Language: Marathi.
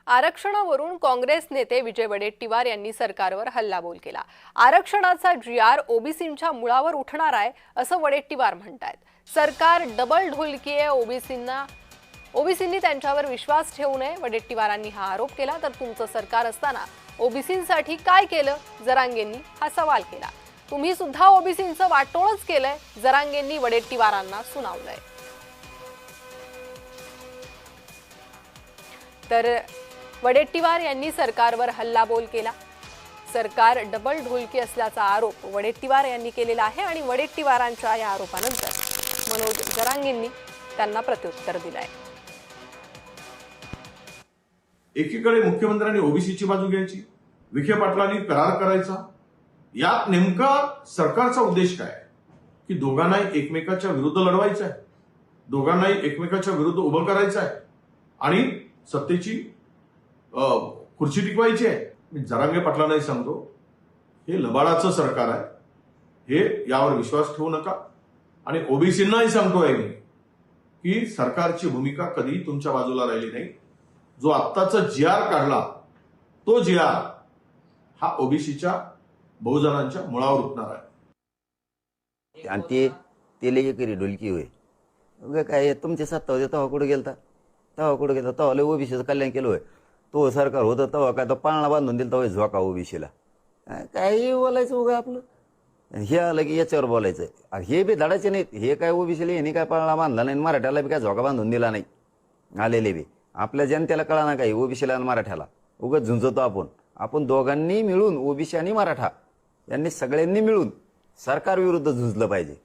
आरक्षणावरून काँग्रेस नेते विजय वडेट्टीवार यांनी सरकारवर हल्लाबोल केला। आरक्षणाचा GR ओबीसींच्या मुळावर उठणार आहे असं वडेट्टीवार म्हणतायत। सरकार डबल ढोलकी आहे, ओबीसींनी त्यांच्यावर विश्वास ठेवू नये, वडेट्टीवारांनी हा आरोप केला। तर तुमचं सरकार असताना ओबीसींसाठी काय केलं, जरांगेंनी हा सवाल केला। तुम्ही सुद्धा ओबीसींचं वाटोळच केलंय, जरांगेंनी वडेट्टीवारांना सुनावलंय। तर वडेट्टीवार यांनी सरकारवर हल्लाबोल केला। सरकार डबल ढोलकी असल्याचा आरोप वडेट्टीवार यांनी केलेला आहे आणि वडेट्टीवारांच्या या आरोपानंतर मनोज जरांगेंनी त्यांना प्रत्युत्तर दिलंय। एकीकडे मुख्यमंत्र्यांनी ओबीसीची बाजू घ्यायची, विखे पाटलांनी करार करायचा। यात नेमका सरकारचा उद्देश काय की दोघांनाही एकमेकाच्या विरुद्ध लढवायचं आहे, दोघांनाही एकमेकाच्या विरुद्ध उभं करायचं आहे आणि सत्तेची खुर्ची टिकवायची आहे। मी जरांगे पाटलांनाही सांगतो, हे लबाडाचं सरकार आहे, हे यावर विश्वास ठेवू नका। आणि ओबीसींनाही सांगतोय मी की सरकारची भूमिका कधी तुमच्या बाजूला राहिली नाही। जो आत्ताचा GR काढला तो GR हा ओबीसीच्या बहुजनांच्या मुळावर उठणार आहे। आणि ते लई करी ढोलकी होय काय तुमच्या सत्ता होते तेव्हा कुठे गेलता, तेव्हा लय ओबीसीचं कल्याण केलं होय। तो सरकार होतं तेव्हा काय तो पाळणा बांधून दिला तेव्हा झोका ओबीसीला, काही बोलायचं उगा आपलं। हे आलं की याच्यावर बोलायचं, हे बी धडाचे नाहीत। हे काय ओबीसीला यांनी काय पाळणा बांधला नाही, मराठ्याला बी काय झोका बांधून दिला नाही। आलेले बी आपल्या जनतेला कळा ना काही ओबीसीला आणि मराठ्याला, उगाच झुंजतो आपण दोघांनी मिळून, ओबीसी आणि मराठा यांनी सगळ्यांनी मिळून सरकार विरुद्ध झुंजलं पाहिजे।